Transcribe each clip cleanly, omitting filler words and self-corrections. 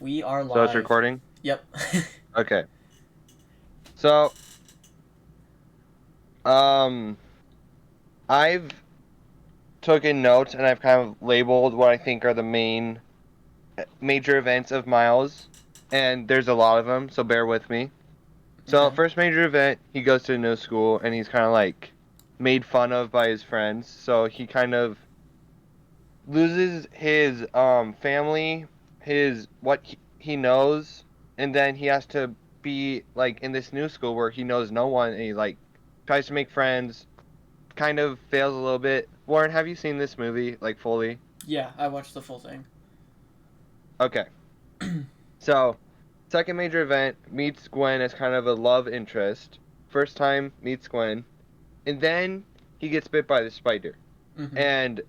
We are So it's live. recording? Yep. Okay. So, um, I've taken notes and I've kind of labeled what I think are the main major events of Miles, and there's a lot of them, so bear with me. So, Okay. first major event, he goes to a new school and he's kind of like made fun of by his friends, so he kind of loses his family, his what he knows, and then he has to be like in this new school where he knows no one and he like tries to make friends, kind of fails a little bit. Warren, have you seen this movie like fully? Yeah, I watched the full thing. Okay. So, second major event meets Gwen as kind of a love interest. First time meets Gwen, and then he gets bit by the spider. Mm-hmm. And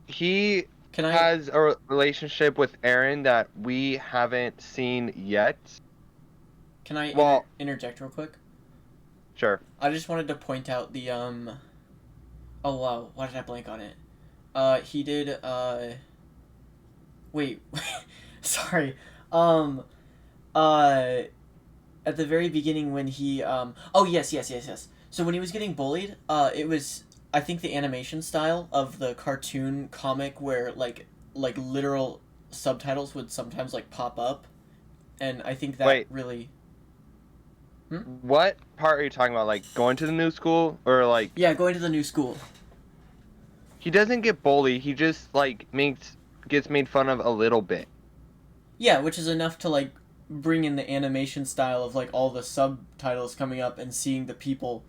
he Can I has a relationship with Aaron that we haven't seen yet. can I Well, interject real quick? sure. I just wanted to point out the Oh wow, why did I blank on it? He did wait, sorry. Um uh at the very beginning when he oh yes. So when he was getting bullied, it was, I think, the animation style of the cartoon comic where like literal subtitles would sometimes like pop up, and I think that Wait, really. Hmm? what part are you talking about? Like going to the new school or like Yeah, going to the new school. he doesn't get bullied, he just like makes gets made fun of a little bit. Yeah, which is enough to like bring in the animation style of like all the subtitles coming up and seeing the people,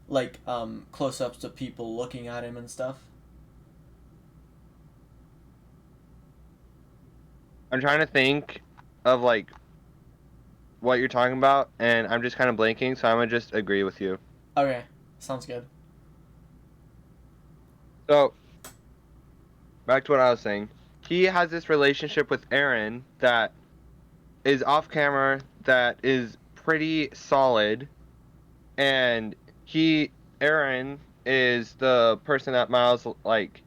like close ups of people looking at him and stuff. I'm trying to think of like what you're talking about and I'm just kind of blanking, so I'm gonna just agree with you. Okay, sounds good. So, back to what I was saying. He has this relationship with Aaron that is off camera that is pretty solid, and he Aaron is the person that Miles like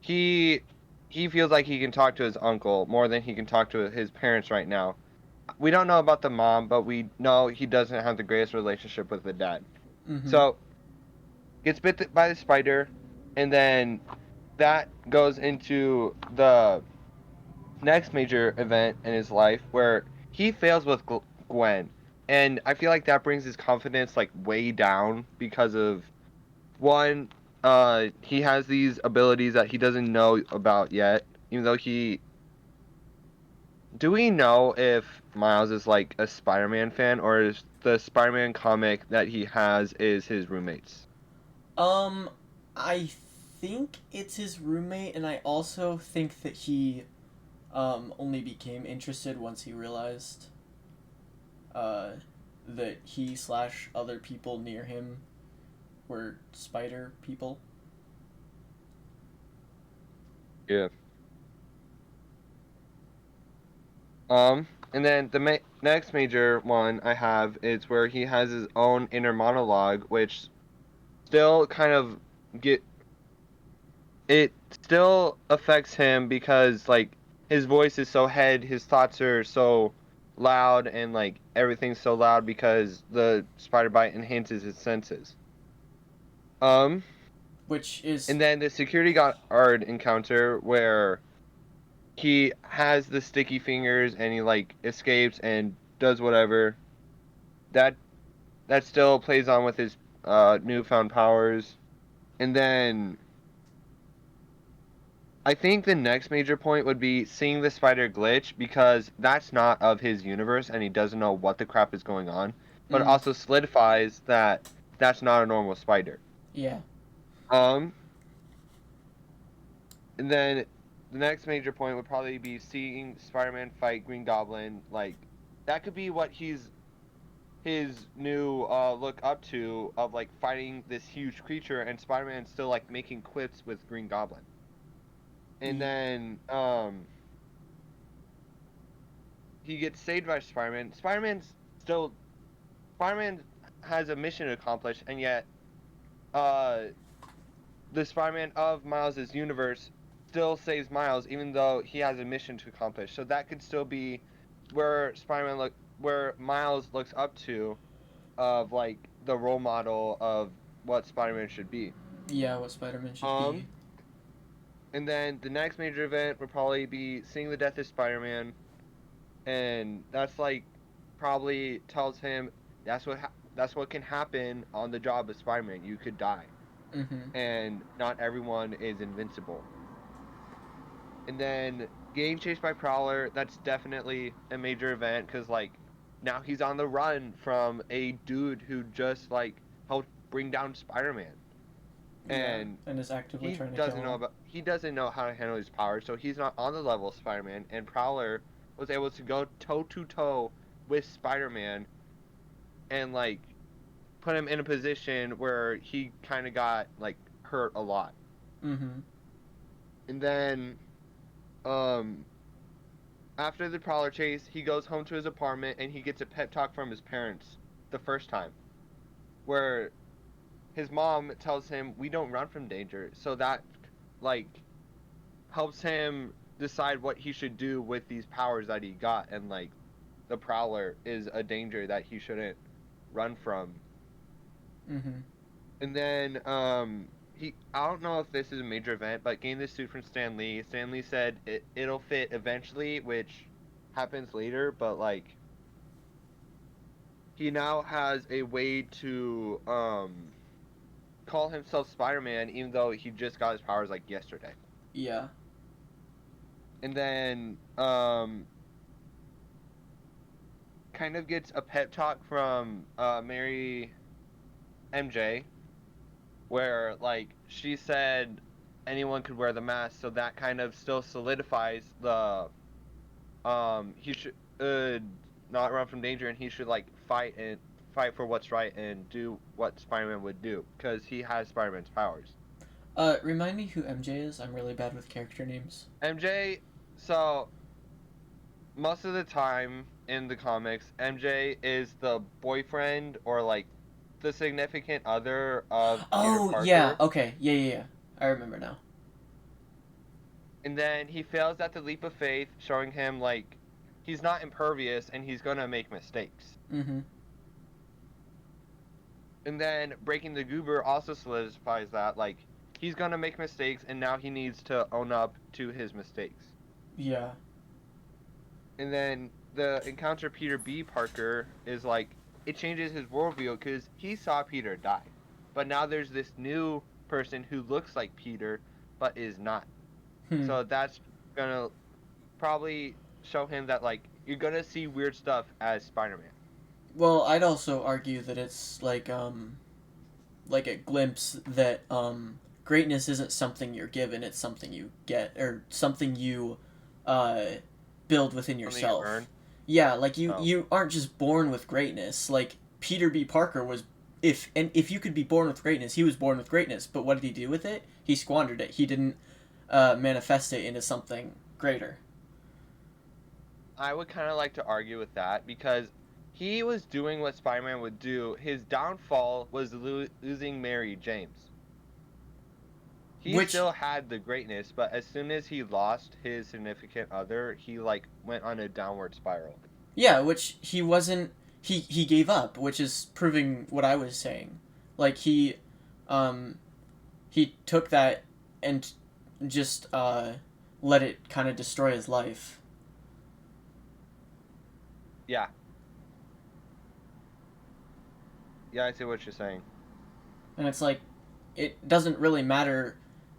he he feels like he can talk to his uncle more than he can talk to his parents right now. We don't know about the mom, but we know he doesn't have the greatest relationship with the dad. Mm-hmm. So gets bit by the spider, and then that goes into the next major event in his life where he fails with Gwen. And I feel like that brings his confidence like way down because of one, he has these abilities that he doesn't know about yet. Even though he, do we know if Miles is like a Spider-Man fan or is the Spider-Man comic that he has is his roommates? Um, I think it's his roommate, and I also think that he only became interested once he realized uh, that he slash other people near him were spider people. Yeah. And then the next major one I have is where he has his own inner monologue, which still kind of get it still affects him because like his voice is so head, his thoughts are so loud, and like everything's so loud because the spider bite enhances his senses. Um, Which is. and then the security guard encounter where he has the sticky fingers and he like escapes and does whatever. That that still plays on with his newfound powers. And then I think the next major point would be seeing the spider glitch because that's not of his universe and he doesn't know what the crap is going on. But it Mm, also solidifies that that's not a normal spider. yeah. Um, and then the next major point would probably be seeing Spider-Man fight Green Goblin. Like that could be what he's his new look up to of like fighting this huge creature and Spider-Man still like making quips with Green Goblin. And Ye- then he gets saved by Spider-Man. Still Spider-Man has a mission to accomplish, and yet uh, the Spider-Man of Miles' universe still saves Miles even though he has a mission to accomplish. So that could still be where where Miles looks up to of like the role model of what Spider-Man should be. Yeah, what Spider-Man should be. Um and then the next major event would probably be seeing the death of Spider-Man, and that's like probably tells him that's what can happen on the job of Spider-Man. You could die, Mm-hmm. and not everyone is invincible. And then getting chased by Prowler, that's definitely a major event because like now he's on the run from a dude who just like helped bring down Spider-Man, Yeah, and and is actively trying to kill him. he doesn't know how to handle his powers, so he's not on the level of Spider-Man. And Prowler was able to go toe to toe with Spider-Man and like put him in a position where he kind of got like hurt a lot. Mm-hmm. And then um after the Prowler chase, he goes home to his apartment and he gets a pep talk from his parents the first time, where his mom tells him we don't run from danger. So that like helps him decide what he should do with these powers that he got, and like the Prowler is a danger that he shouldn't run from. Mm-hmm. And then he I don't know if this is a major event, but getting this suit from Stan Lee. Stan Lee said it'll fit eventually, which happens later, but like he now has a way to call himself Spider-Man even though he just got his powers like yesterday. Yeah. And then kind of gets a pep talk from Mary MJ, where like she said anyone could wear the mask, so that kind of still solidifies the he should not run from danger, and he should like fight for what's right and do what Spider-Man would do because he has Spider-Man's powers. Remind me who MJ is. I'm really bad with character names. MJ, so most of the time in the comics, MJ is the boyfriend or like the significant other of Peter Oh, yeah. Parker. Okay. Yeah, yeah, yeah. I remember now. And then he fails at the leap of faith, showing him like he's not impervious and he's gonna make mistakes. Mm-hmm. And then breaking the goober also solidifies that like he's gonna make mistakes and now he needs to own up to his mistakes. Yeah. And then the encounter Peter B. Parker is like it changes his worldview because he saw Peter die, but now there's this new person who looks like Peter but is not. Hmm. So that's gonna probably show him that like you're gonna see weird stuff as Spider-Man. Well, I'd also argue that it's like a glimpse that greatness isn't something you're given; it's something you get or something you uh, build within Something you yourself. earn. Yeah, like you Oh, you aren't just born with greatness. Like Peter B. Parker was. If you could be born with greatness, he was born with greatness. But what did he do with it? He squandered it. He didn't manifest it into something greater. I would kind of like to argue with that because he was doing what Spider-Man would do. His downfall was losing Mary James. He Which still had the greatness, but as soon as he lost his significant other, he like went on a downward spiral. Yeah, which he wasn't. He gave up, which is proving what I was saying. Like um, he took that and just let it kind of destroy his life. Yeah, yeah, I see what you're saying. And it's like, it doesn't really matter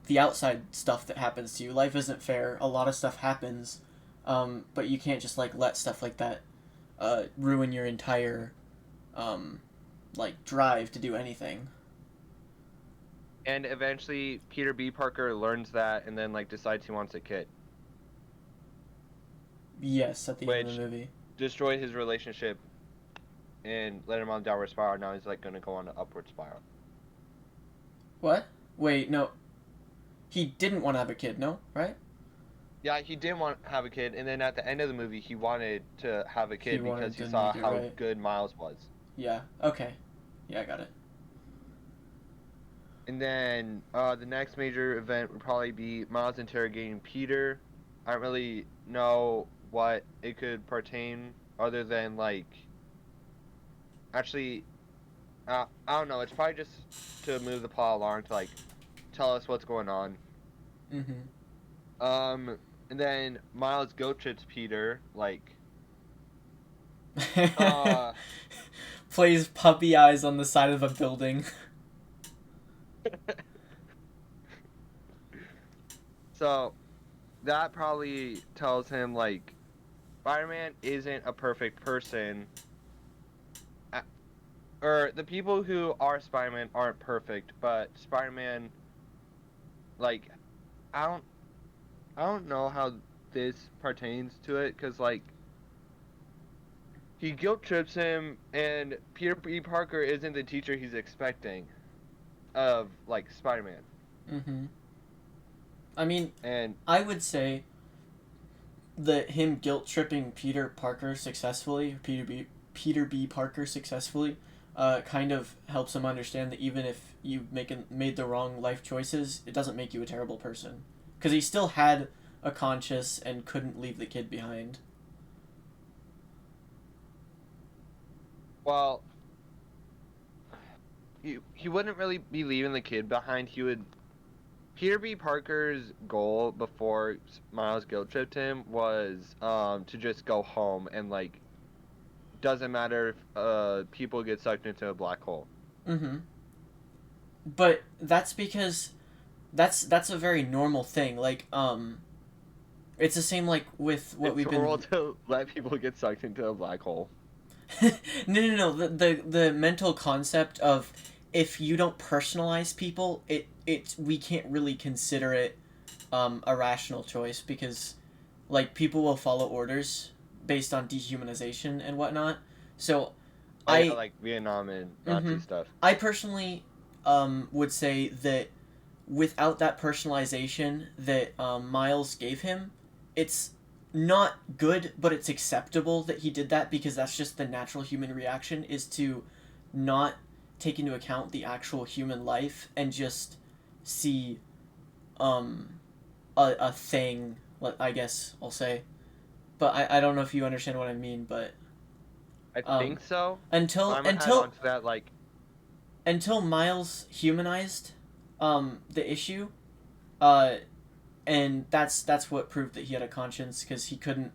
the outside stuff that happens to you. Life isn't fair. A lot of stuff happens, but you can't just like let stuff like that ruin your entire um, like drive to do anything. And eventually, Peter B. Parker learns that, and then like decides he wants a kid, Yes, at the end of the which movie. destroyed his relationship and led him on a downward spiral. Now he's like gonna go on an upward spiral. What? Wait, no. He didn't want to have a kid, no? Right? Yeah, he didn't want to have a kid, and then at the end of the movie, he wanted to have a He kid because wanted he to saw make it how right. good Miles was. Yeah. Okay. Yeah, I got it. And then the next major event would probably be Miles interrogating Peter. I don't really know what it could pertain other than like actually I don't know. It's probably just to move the plot along to like tell us what's going on. Mm-hmm. Um, and then Miles guilt trips Peter like uh Plays puppy eyes on the side of a building. so that probably tells him like Spider-Man isn't a perfect person. a- Or the people who are Spider-Man aren't perfect, but Spider-Man like I don't I don't know how this pertains to it because like he guilt trips him and Peter B. Parker isn't the teacher he's expecting of like Spider-Man. Mm-hmm. I mean, And I would say that him guilt tripping Peter Parker successfully, Peter B. Parker successfully, kind of helps him understand that even if you've made the wrong life choices, it doesn't make you a terrible person, because he still had a conscience and couldn't leave the kid behind. well, he wouldn't really be leaving the kid behind. He would Peter B. Parker's goal before Miles guilt tripped him was to just go home and like doesn't matter if people get sucked into a black hole. Mm-hmm. But that's because that's a very normal thing. Like, it's the same like with what It's we've normal been. to let people get sucked into a black hole. No. The mental concept of if you don't personalize people, it we can't really consider it a rational choice because like people will follow orders based on dehumanization and whatnot. So Oh yeah, I like Vietnam and mm-hmm, Nazi stuff. I personally would say that without that personalization that Miles gave him, it's not good, but it's acceptable that he did that because that's just the natural human reaction is to not take into account the actual human life and just see um, a thing, I guess I'll say. But I don't know if you understand what I mean, but I um, think so. But until I'm gonna add on until to that like until Miles humanized the issue, uh, and that's what proved that he had a conscience because he couldn't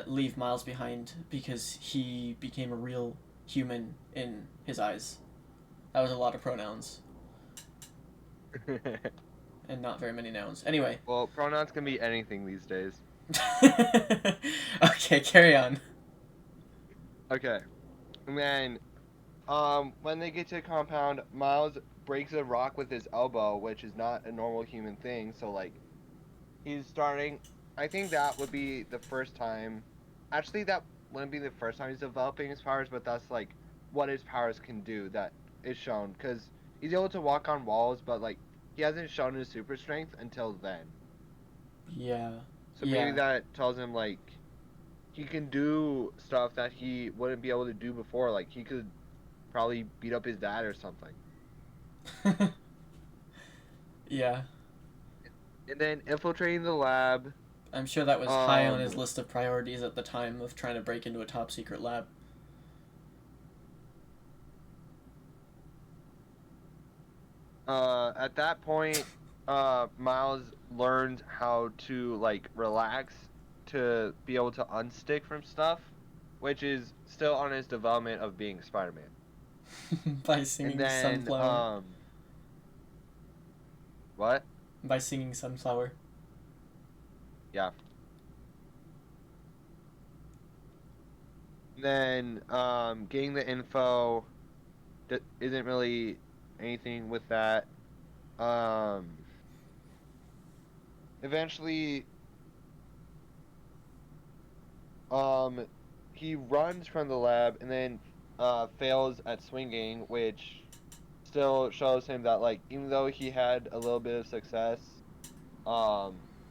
leave Miles behind because he became a real human in his eyes. That was a lot of pronouns and not very many nouns. Anyway. well, pronouns can be anything these days. Okay, carry on. Okay. And then when they get to the compound, Miles breaks a rock with his elbow, which is not a normal human thing, so like he's starting. I think that would be the first time. Actually, that wouldn't be the first time he's developing his powers, but that's like what his powers can do that is shown because he's able to walk on walls, but like he hasn't shown his super strength until then. Yeah. So maybe Yeah. that tells him like he can do stuff that he wouldn't be able to do before. Like he could probably beat up his dad or something. Yeah. And then infiltrating the lab. I'm sure that was high on his Um, list of priorities at the time of trying to break into a top secret lab. at that point, Miles learned how to like relax to be able to unstick from stuff, which is still on his development of being Spider-Man. By And singing then, Sunflower. what? By singing Sunflower. Yeah. And then, getting the info isn't really anything with that. Um, eventually, Um, he runs from the lab and then fails at swinging, which still shows him that like even though he had a little bit of success,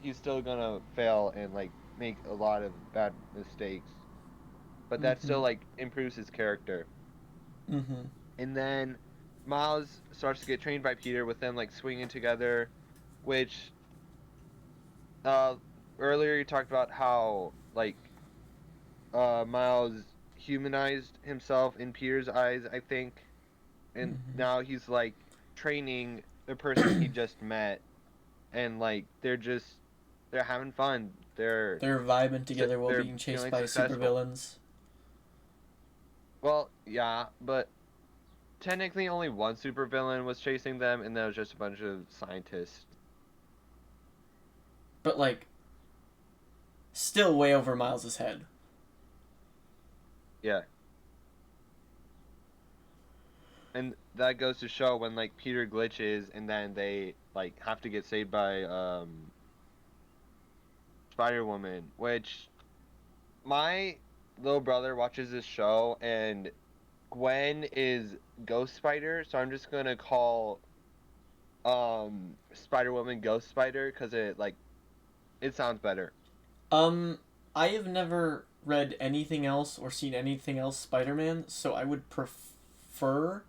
he's still gonna fail and like make a lot of bad mistakes. But that Mm-hmm. still like improves his character. Mm-hmm. And then Miles starts to get trained by Peter with them like swinging together, which uh earlier you talked about how like Miles humanized himself in Peter's eyes, I think, and now he's like training the person he just met, and like they're having fun. They're vibing together while They're being chased feeling by successful. supervillains. Well, yeah, but technically only one supervillain was chasing them, and there was just a bunch of scientists. But like, still way over Miles's head. Yeah, and that goes to show when like Peter glitches, and then they like have to get saved by Spider Woman, which my little brother watches this show, and Gwen is Ghost Spider, so I'm just gonna call Spider Woman Ghost Spider because it sounds better. Um, I have never read anything else or seen anything else Spider-Man, so I would prefer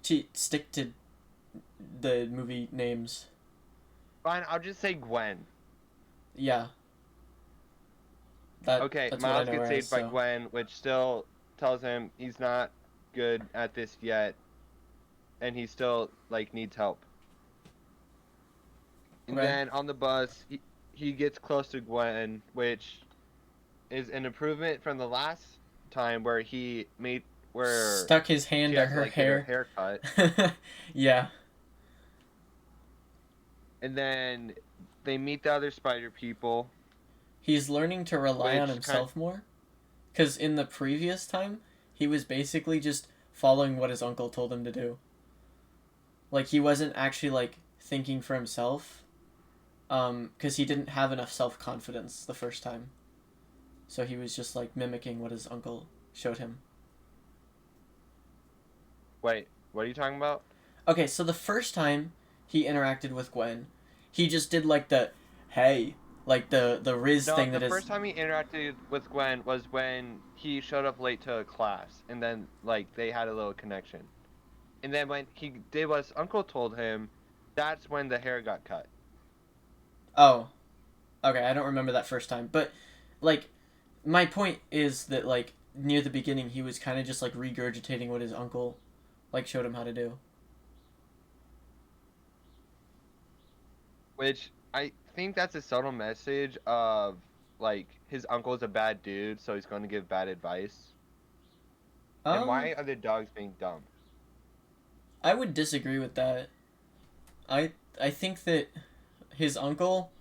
to stick to the movie names. Fine, I'll just say Gwen. Yeah, Okay, that's what I Miles know gets her as. saved by So Gwen, which still tells him he's not good at this yet, and he still like needs help. And okay, then on the bus, he gets close to Gwen, which is an improvement from the last time where stuck his hand she to has to her like get her hair. hair cut. Yeah, And then they meet the other spider people, he's learning to rely on which kind himself more. Because in the previous time, he was basically just following what his uncle told him to do. Like he wasn't actually like thinking for himself. Because he didn't have enough self confidence the first time. So he was just like mimicking what his uncle showed him. wait, what are you talking about? Okay, so the first time he interacted with Gwen, he just did like the hey, like the Riz No, thing the that is. first time he interacted with Gwen was when he showed up late to a class, and then like they had a little connection. And then when he did what his uncle told him, that's when the hair got cut. Oh, okay, I don't remember that first time. But like my point is that like near the beginning he was kind of just like regurgitating what his uncle like showed him how to do. Which I think that's a subtle message of like his uncle's a bad dude, so he's going to give bad advice. And Um, why are the dogs being dumb? I would disagree with that. I think that his uncle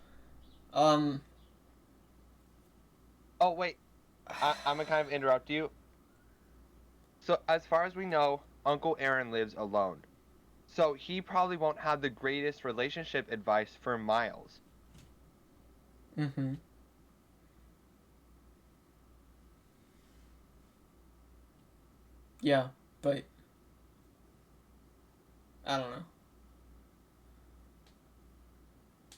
um Oh wait, I'm gonna kind of interrupt you. So as far as we know, Uncle Aaron lives alone. So he probably won't have the greatest relationship advice for Miles. mhm. Yeah, but I don't know.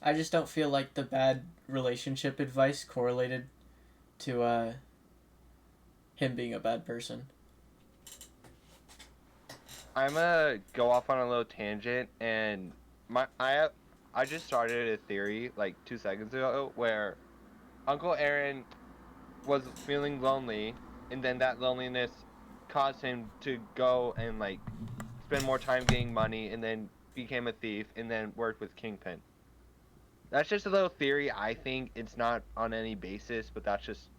I just don't feel like the bad relationship advice correlated to him being a bad person. I'm gonna go off on a little tangent, and my I just started a theory like 2 seconds ago where Uncle Aaron was feeling lonely, and then that loneliness caused him to go and like spend more time getting money, and then became a thief, and then worked with Kingpin. That's just a little theory. I think it's not on any basis, but that's just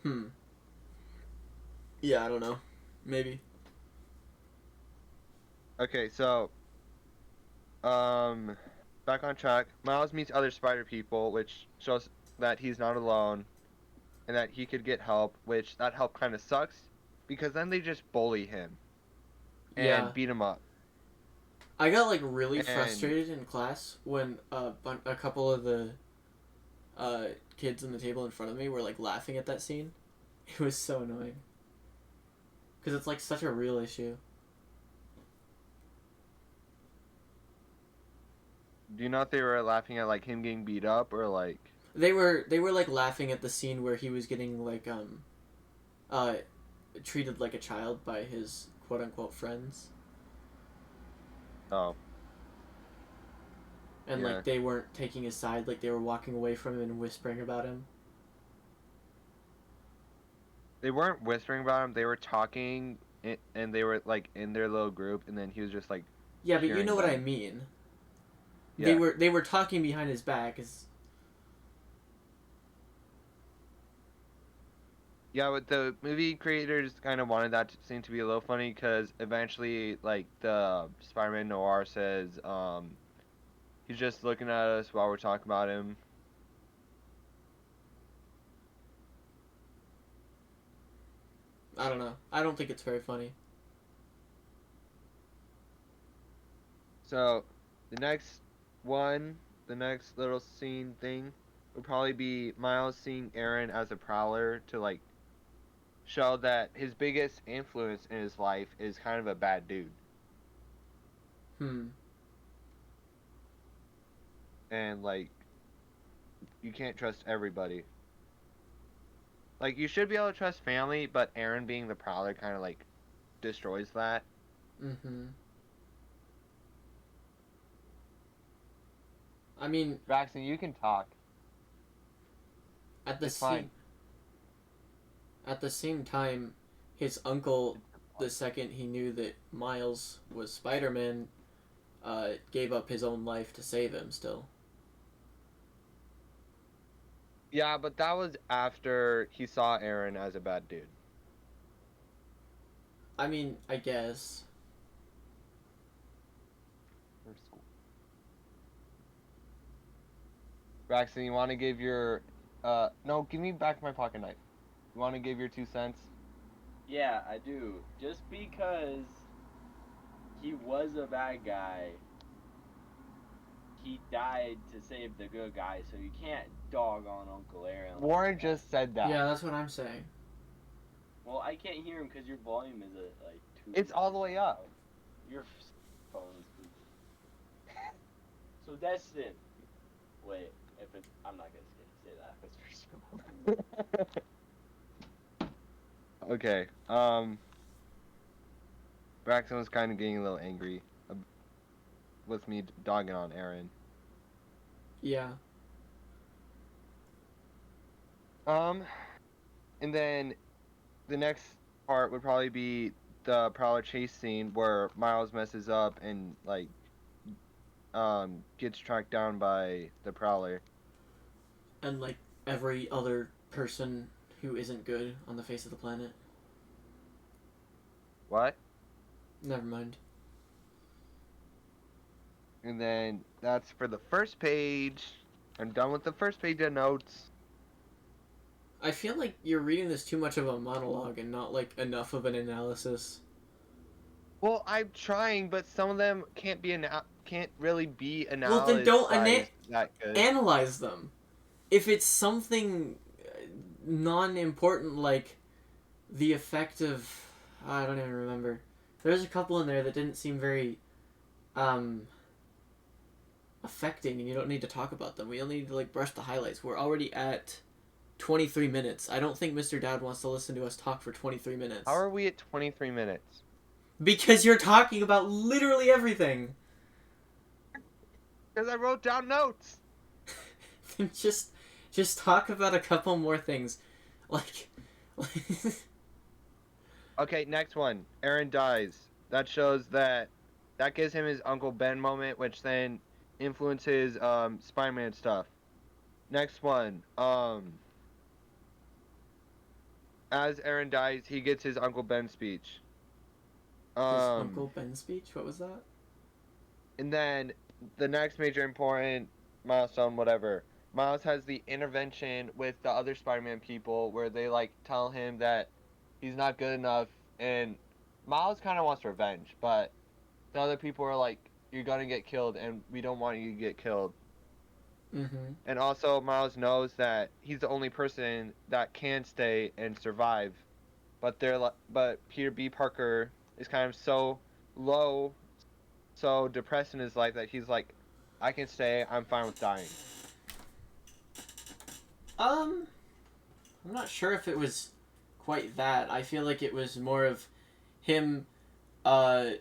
Hmm. Yeah, I don't know. Maybe. okay. So, um, back on track. Miles meets other spider people, which shows that he's not alone and that he could get help. Which that help kind of sucks because then they just bully him Yeah. and beat him up. I got like really And frustrated in class when a couple of the kids in the table in front of me were like laughing at that scene. It was so annoying because it's like such a real issue. do you know if they were laughing at like him getting beat up or like? They were like laughing at the scene where he was getting like uh treated like a child by his quote unquote friends. Oh, And yeah. like they weren't taking his side, like they were walking away from him and whispering about him. They weren't whispering about him. They were talking, and they were like in their little group, and then he was just like Yeah, but you know hearing what I them. mean. Yeah. They were talking behind his back. Is Yeah, but the movie creators kind of wanted that to seem to be a little funny because eventually, like the Spider-Man Noir says, he's just looking at us while we're talking about him. I don't know. I don't think it's very funny. So the next one, the next little scene thing would probably be Miles seeing Aaron as a prowler to like show that his biggest influence in his life is kind of a bad dude. Hmm. And like you can't trust everybody. Like you should be able to trust family, but Aaron being the prowler kind of like destroys that. Mm-hmm. I mean, Braxton, you can talk. at the It's fine. same at the same time, his uncle, the second he knew that Miles was Spider-Man, gave up his own life to save him. Still, Yeah, but that was after he saw Aaron as a bad dude. I mean, I guess. Braxton, you want to give your no, give me back my pocket knife. You want to give your 2 cents? Yeah, I do. Just because he was a bad guy, he died to save the good guy, so you can't dog on Uncle Aaron like Warren that. just said that. Yeah, that's what I'm saying. Well, I can't hear him because your volume is at like 2. It's all the way up. Your phone's so Destin. Wait, if it, I'm not gonna say that. If it's personal. Okay. Braxton was kind of getting a little angry with me dogging on Aaron. Yeah. And then the next part would probably be the Prowler chase scene where Miles messes up and like gets tracked down by the Prowler. And like every other person who isn't good on the face of the planet. What? Never mind. And then that's for the first page. I'm done with the first page of notes. I feel like you're reading this too much of a monologue and not like enough of an analysis. Well, I'm trying, but some of them can't really be Well, then don't analyzed that good. analyze them. If it's something non-important like the effect of I don't even remember. There's a couple in there that didn't seem very um affecting, and you don't need to talk about them. We only need to like brush the highlights. We're already at 23 minutes. I don't think Mr. Dad wants to listen to us talk for 23 minutes. How are we at 23 minutes? Because you're talking about literally everything. Because I wrote down notes. just talk about a couple more things. Like Okay, next one. Aaron dies. That shows that gives him his Uncle Ben moment, which then influences Spider-Man stuff. Next one. As Aaron dies, he gets his Uncle Ben speech. his Uncle Ben speech, what was that? And then the next major important milestone, whatever. Miles has the intervention with the other Spider-Man people where they like tell him that he's not good enough, and Miles kind of wants revenge, but the other people are like, "You're gonna get killed, and we don't want you to get killed." Mm-hmm. And also, Miles knows that he's the only person that can stay and survive, but Peter B. Parker is kind of so low, so depressed in his life that he's like, I can stay, I'm fine with dying. I'm not sure if it was quite that. I feel like it was more of him uh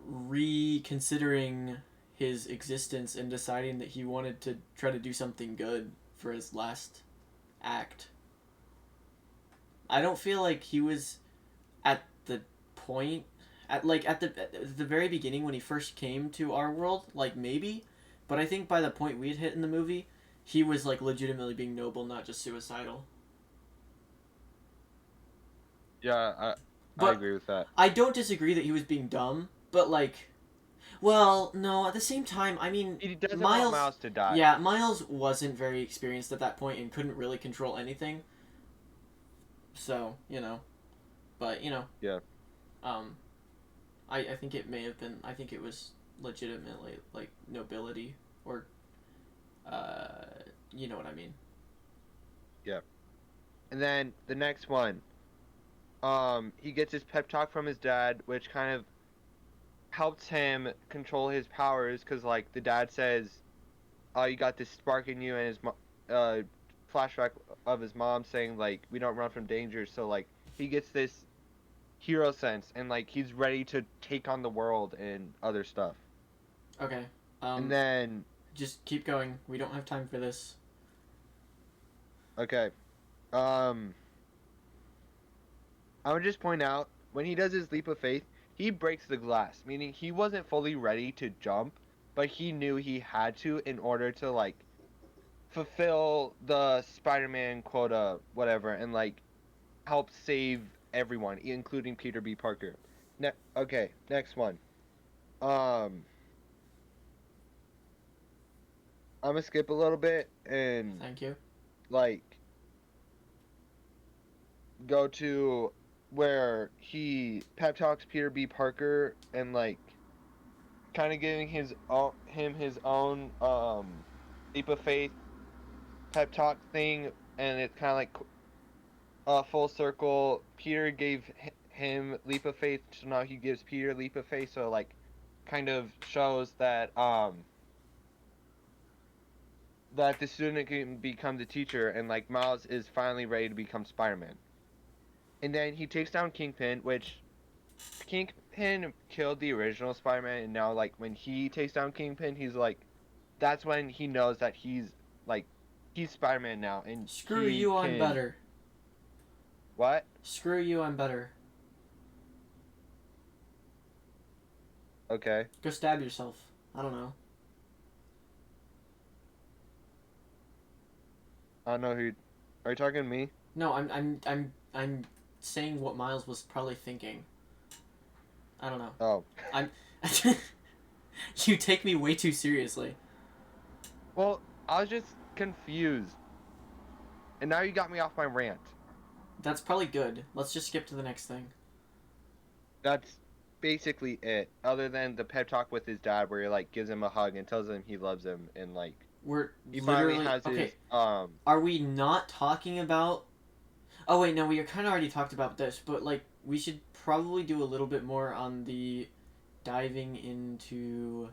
reconsidering his existence and deciding that he wanted to try to do something good for his last act. I don't feel like he was at the point at the very beginning when he first came to our world, like maybe, but I think by the point we'd hit in the movie, he was like legitimately being noble, not just suicidal. Yeah, I But agree with that. I don't disagree that he was being dumb, but like, well, no, at the same time, I mean, He doesn't want Miles, Miles to die. yeah, Miles wasn't very experienced at that point and couldn't really control anything. So, but, Yeah. um, I think it may have been, I think it was legitimately, like, nobility, or, uh, you know what I mean. Yeah. And then the next one, he gets his pep talk from his dad, which kind of helps him control his powers, because like the dad says, "Oh, you got this spark in you," and uh, flashback of his mom saying like, "We don't run from danger," so like he gets this hero sense, and like he's ready to take on the world and other stuff. Okay, And um, then, just keep going. We don't have time for this. okay, um, I would just point out when he does his leap of faith, he breaks the glass, meaning he wasn't fully ready to jump, but he knew he had to in order to like fulfill the Spider-Man quota, whatever, and like help save everyone, including Peter B. Parker. Okay, next one. Um, I'm gonna skip a little bit and Thank you. like go to where he pep talks Peter B. Parker and like kind of giving his own leap of faith pep talk thing, and it's kind of like full circle. Peter gave him leap of faith, so now he gives Peter leap of faith. So like, kind of shows that the student can become the teacher, and like Miles is finally ready to become Spider-Man. And then he takes down Kingpin, which Kingpin killed the original Spider-Man, and now like when he takes down Kingpin, he's like, that's when he knows that like he's Spider-Man now, and Screw he you, I'm can better. what? Screw you, I'm better. Okay, Go stab yourself. I don't know. I don't know who. Are you talking to me? No, I'm saying what Miles was probably thinking. I don't know. Oh. I'm. You take me way too seriously. Well, I was just confused. And now you got me off my rant. That's probably good. Let's just skip to the next thing. That's basically it. Other than the pep talk with his dad where he like gives him a hug and tells him he loves him and like We're he finally literally has his okay. Are we not talking about? Oh wait, no. We kind of already talked about this, but like we should probably do a little bit more on the diving into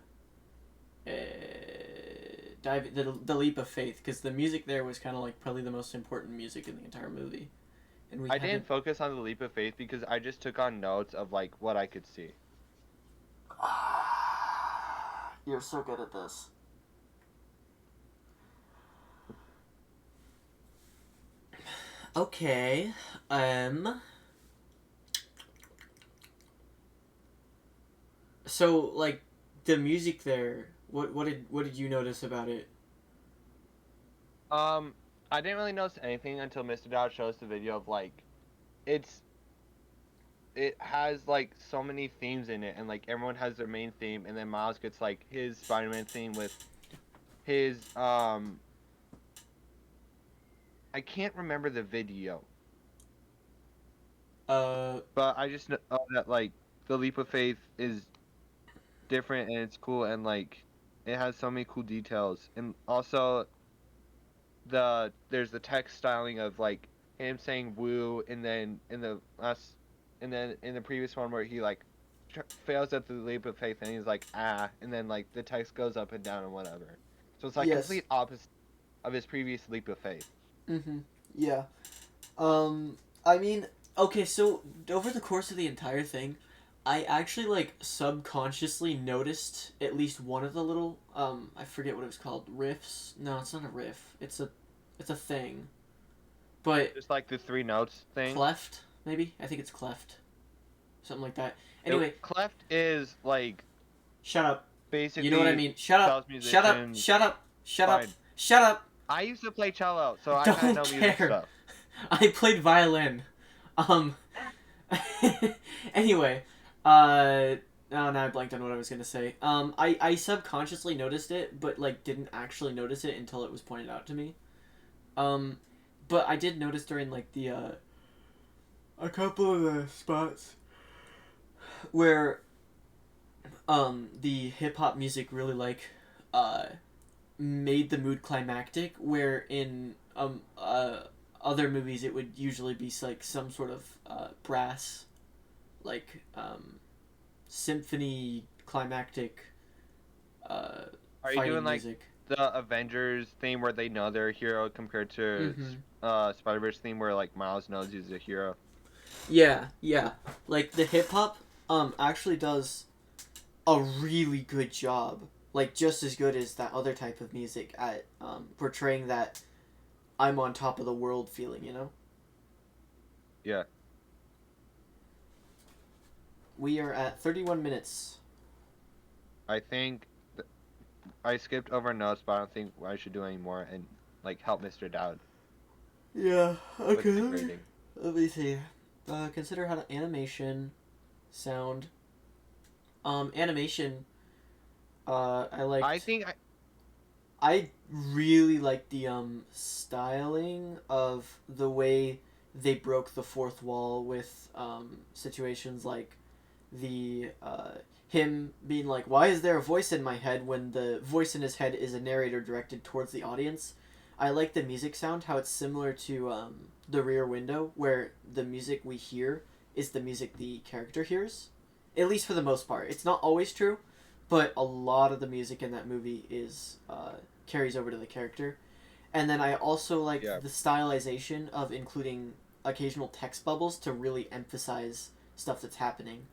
uh, the leap of faith, because the music there was kind of like probably the most important music in the entire movie, and we I haven't. didn't focus on the leap of faith because I just took on notes of like what I could see. You're so good at this. Okay. Um. So like the music there. What did you notice about it? Um I didn't really notice anything until Mr. Dowd shows the video of like it's it has like so many themes in it and like everyone has their main theme and then Miles gets like his Spider-Man theme with his I can't remember the video, Uh. but I just know that like the leap of faith is different and it's cool and like it has so many cool details and also there's the text styling of like him saying woo and then in the previous one where he like fails at the leap of faith and he's like ah and then like the text goes up and down and whatever, so it's like Yes. complete opposite of his previous leap of faith. Mm-hmm. Yeah. I mean, okay. So over the course of the entire thing, I actually like subconsciously noticed at least one of the little I forget what it was called, riffs. No, it's not a riff. It's a thing. But Just like the three notes thing. cleft, maybe? I think it's cleft. Something like that. Anyway, Cleft is like shut up. You know what I basically mean. Shut up. tells Shut up. musicians Shut up. Shut up. fine. Shut up. I used to play cello, so I kind Don't of know music care. stuff. I played violin. Um anyway, oh, now I blanked on what I was gonna say. I subconsciously noticed it, but like didn't actually notice it until it was pointed out to me. Um, but I did notice during like the a couple of the spots where the hip hop music really like uh made the mood climactic. Where in other movies it would usually be like some sort of brass like symphony climactic Are you doing fighting like music. the Avengers theme where they know they're a hero compared to Spider-Verse theme where like Miles knows he's a hero? Yeah, yeah. Like the hip hop actually does a really good job. Like just as good as that other type of music at portraying that I'm on top of the world feeling, you know? Yeah. We are at 31 minutes. I think I skipped over notes, but I don't think I should do any more and like help Mr. Dowd Yeah, with okay. the grading. Let me see. Consider how to animation, sound. Animation. I liked. I think I really liked the styling of the way they broke the fourth wall with situations like the him being like, "Why is there a voice in my head?" when the voice in his head is a narrator directed towards the audience. I like the music sound, how it's similar to the Rear Window, where the music we hear is the music the character hears. At least for the most part. It's not always true, but a lot of the music in that movie is carries over to the character. And then I also like yeah. the stylization of including occasional text bubbles to really emphasize stuff that's happening.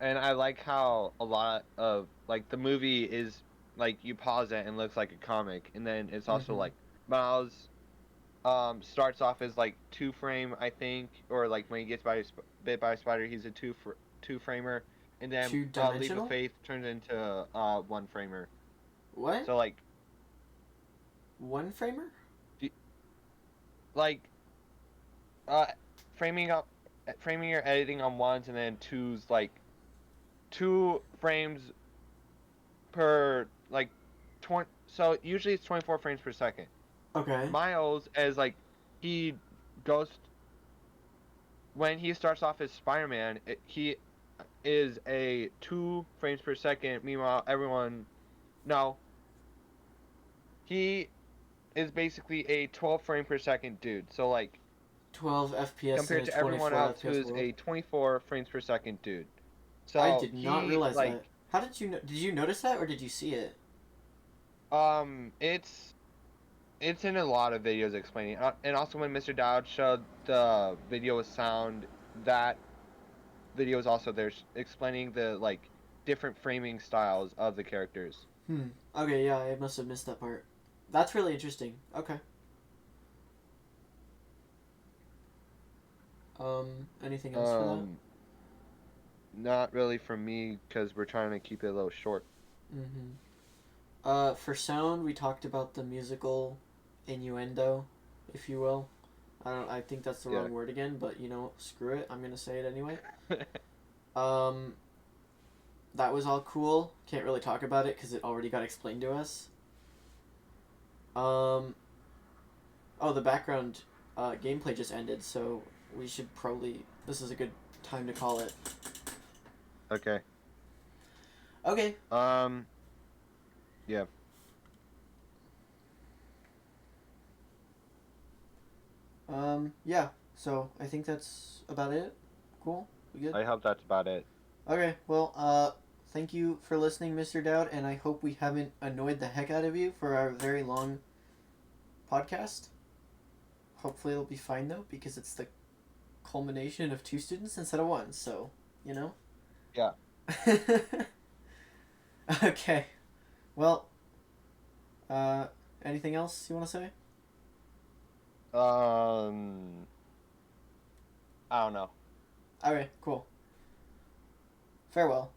And I like how a lot of like the movie is like you pause it and looks like a comic, and then it's also Mm-hmm. like Miles starts off as like two frame, I think, or like when he gets bit by a spider, he's a two framer, and then Two Leap of dimensional? Faith turns into one framer. What? So like One framer? d- like uh framing up framing or editing on ones, and then twos like two frames per like 20. So usually it's 24 frames per second. Okay. Miles as like he goes when he starts off as Spider-Man, he is a 2 frames per second. Meanwhile, everyone no, he is basically a 12 frame per second dude. So like 12 FPS in compared a to everyone 24 else FPS who's world. a 24 frames per second dude. I So did not he realize like that. How did you did you notice that or did you see it? it's in a lot of videos explaining, and also when Mr. Dowd showed the video with sound, that video is also there explaining the like different framing styles of the characters. Hmm. Okay, yeah, I must have missed that part. That's really interesting. Okay. Anything else for that? Um, Not really for me because we're trying to keep it a little short. Mm-hmm. For sound, we talked about the musical innuendo, if you will. I think that's the Yeah. wrong word again, but you know, screw it. I'm gonna say it anyway. Um, that was all cool. Can't really talk about it because it already got explained to us. Um, oh, the background gameplay just ended, so we should probably. This is a good time to call it. Okay. Okay. Yeah. Yeah. So I think that's about it. Cool. We good? I hope that's about it. Okay. Well, thank you for listening, Mr. Dowd, and I hope we haven't annoyed the heck out of you for our very long podcast. Hopefully it'll be fine though, because it's the culmination of 2 students instead of 1, so, you know? Yeah. Okay. Well, uh, anything else you want to say? I don't know. Alright, cool. Farewell.